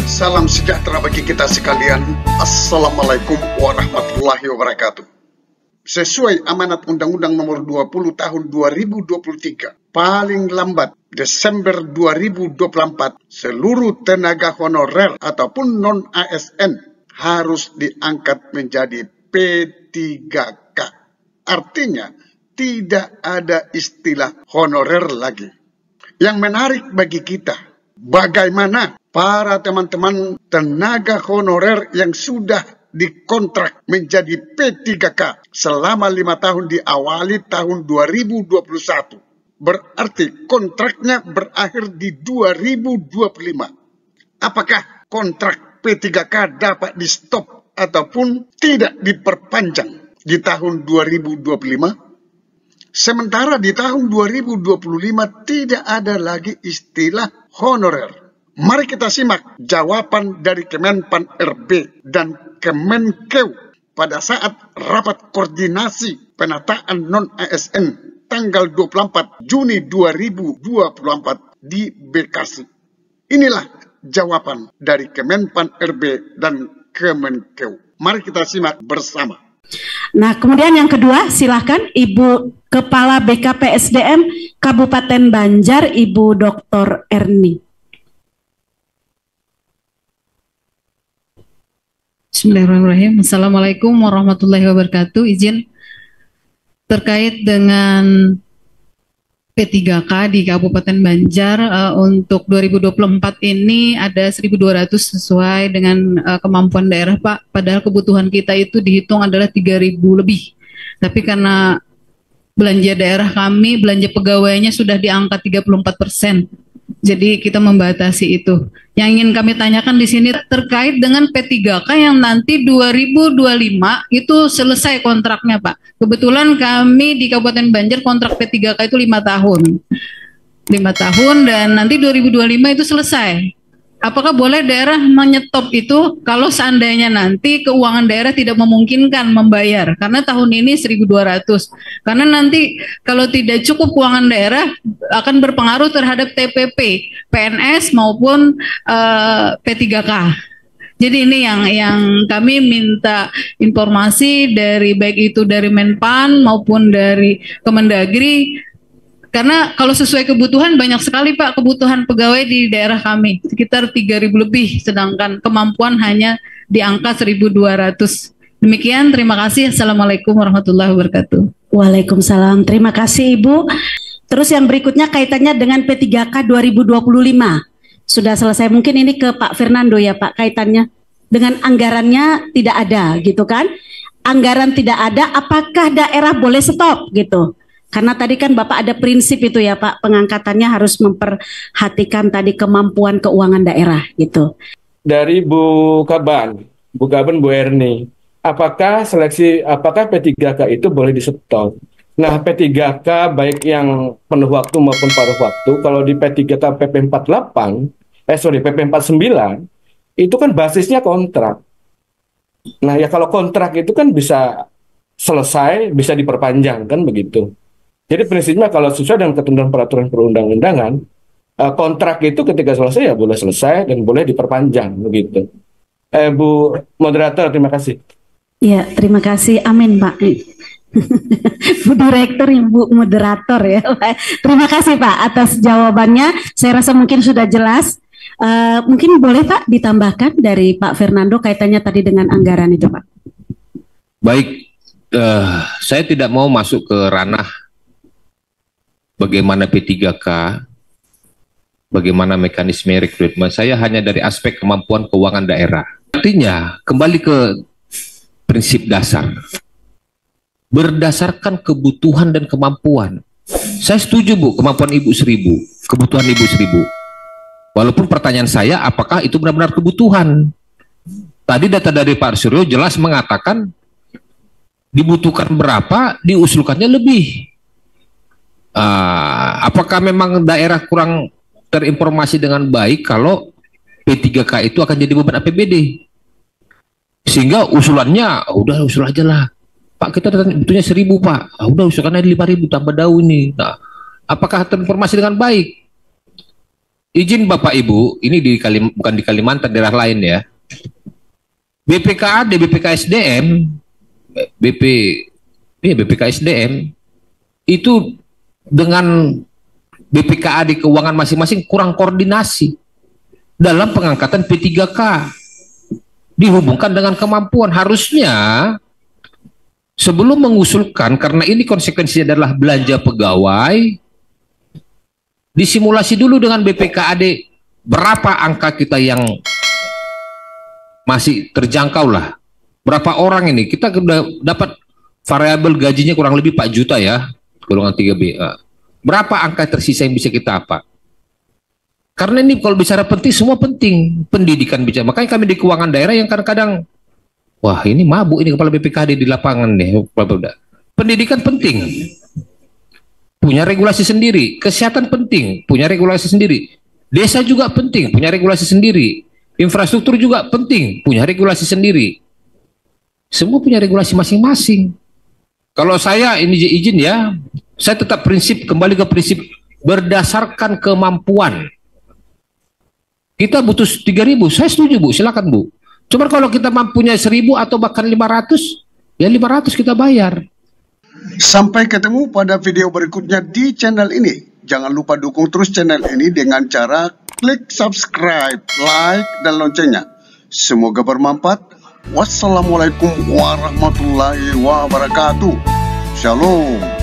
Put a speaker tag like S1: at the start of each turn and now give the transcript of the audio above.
S1: Salam sejahtera bagi kita sekalian. Assalamualaikum warahmatullahi wabarakatuh. Sesuai amanat Undang-Undang Nomor 20 Tahun 2023, paling lambat Desember 2024, seluruh tenaga honorer ataupun non-ASN harus diangkat menjadi P3K. Artinya, tidak ada istilah honorer lagi. Yang menarik bagi kita, bagaimana para teman-teman tenaga honorer yang sudah dikontrak menjadi P3K selama 5 tahun diawali tahun 2021. Berarti kontraknya berakhir di 2025. Apakah kontrak P3K dapat di stop ataupun tidak diperpanjang di tahun 2025? Sementara di tahun 2025 tidak ada lagi istilah honorer. Mari kita simak jawaban dari Kemenpan RB dan Kemenkeu pada saat rapat koordinasi penataan non-ASN tanggal 24 Juni 2024 di Bekasi. Inilah jawaban dari Kemenpan RB dan Kemenkeu. Mari kita simak bersama.
S2: Nah, kemudian yang kedua, silakan Ibu Kepala BKPSDM Kabupaten Banjar, Ibu Dr. Erni.
S3: Bismillahirrahmanirrahim. Assalamualaikum warahmatullahi wabarakatuh. Izin terkait dengan P3K di Kabupaten Banjar untuk 2024 ini ada 1.200 sesuai dengan kemampuan daerah, Pak. Padahal kebutuhan kita itu dihitung adalah 3.000 lebih. Tapi karena belanja daerah kami, belanja pegawainya sudah di angka 34%. Jadi kita membatasi itu. Yang ingin kami tanyakan di sini terkait dengan P3K yang nanti 2025 itu selesai kontraknya, Pak. Kebetulan kami di Kabupaten Banjar kontrak P3K itu 5 tahun. 5 tahun dan nanti 2025 itu selesai. Apakah boleh daerah menyetop itu kalau seandainya nanti keuangan daerah tidak memungkinkan membayar? Karena tahun ini 1.200. Karena nanti kalau tidak cukup keuangan daerah akan berpengaruh terhadap TPP, PNS maupun P3K. Jadi ini yang kami minta informasi dari baik itu dari Menpan maupun dari Kemendagri. Karena kalau sesuai kebutuhan banyak sekali, Pak, kebutuhan pegawai di daerah kami. Sekitar 3.000 lebih, sedangkan kemampuan hanya di angka 1.200. Demikian, terima kasih. Assalamualaikum warahmatullahi wabarakatuh.
S2: Waalaikumsalam. Terima kasih, Ibu. Terus yang berikutnya kaitannya dengan P3K 2025. Sudah selesai. Mungkin ini ke Pak Fernando ya, Pak, kaitannya dengan anggarannya tidak ada, gitu kan? Anggaran tidak ada, apakah daerah boleh stop, gitu? Karena tadi kan Bapak ada prinsip itu ya Pak, pengangkatannya harus memperhatikan tadi kemampuan keuangan daerah gitu.
S4: Dari Bu Gaben, Bu Erni, apakah P3K itu boleh di stop? Nah, P3K baik yang penuh waktu maupun paruh waktu, kalau di P3K PP49 itu kan basisnya kontrak. Nah, ya kalau kontrak itu kan bisa selesai, bisa diperpanjang kan begitu. Jadi prinsipnya kalau sesuai dengan ketentuan peraturan perundang-undangan, kontrak itu ketika selesai ya boleh selesai dan boleh diperpanjang begitu. Bu Moderator, terima kasih.
S2: Ya, terima kasih. Amin, Pak. Bu Direktur, Ibu Moderator ya. Terima kasih Pak atas jawabannya. Saya rasa mungkin sudah jelas. Mungkin boleh Pak ditambahkan dari Pak Fernando kaitannya tadi dengan anggaran itu Pak.
S5: Baik, saya tidak mau masuk ke ranah bagaimana P3K, bagaimana mekanisme rekrutmen. Saya hanya dari aspek kemampuan keuangan daerah. Artinya, kembali ke prinsip dasar. Berdasarkan kebutuhan dan kemampuan. Saya setuju Bu, kemampuan Ibu 1.000, kebutuhan Ibu 1.000. Walaupun pertanyaan saya, apakah itu benar-benar kebutuhan? Tadi data dari Pak Suryo jelas mengatakan dibutuhkan berapa, diusulkannya lebih. Apakah memang daerah kurang terinformasi dengan baik kalau P3K itu akan jadi beban APBD? Sehingga usulannya, udah usul aja lah. Pak, kita butuhnya 1.000 Pak. Udah usulkannya 5.000 tambah daun ini. Nah, apakah terinformasi dengan baik? izin Bapak Ibu, ini bukan di Kalimantan, daerah lain ya. BPKAD, BPKSDM, BPKSDM itu dengan BPKAD keuangan masing-masing kurang koordinasi dalam pengangkatan P3K. Dihubungkan dengan kemampuan. Harusnya sebelum mengusulkan, karena ini konsekuensinya adalah belanja pegawai, disimulasi dulu dengan BPKAD berapa angka kita yang masih terjangkau lah. Berapa orang ini? Kita sudah dapat variabel gajinya kurang lebih 4 juta ya, golongan 3B. Berapa angka tersisa yang bisa kita apa? Karena ini kalau bicara penting, semua penting. Pendidikan bicara. Makanya kami di keuangan daerah yang kadang-kadang, wah ini mabuk ini kepala BPKAD di lapangan nih. Pendidikan penting. Punya regulasi sendiri. Kesehatan penting. Punya regulasi sendiri. Desa juga penting. Punya regulasi sendiri. Infrastruktur juga penting. Punya regulasi sendiri. Semua punya regulasi masing-masing. Kalau saya ini izin ya, saya tetap kembali ke prinsip berdasarkan kemampuan. Kita butuh 3.000, saya setuju Bu, silakan Bu. Cuma kalau kita mampunya 1.000 atau bahkan 500, ya 500 kita bayar.
S1: Sampai ketemu pada video berikutnya di channel ini. Jangan lupa dukung terus channel ini dengan cara klik subscribe, like, dan loncengnya. Semoga bermanfaat. Wassalamualaikum warahmatullahi wabarakatuh. Shalom.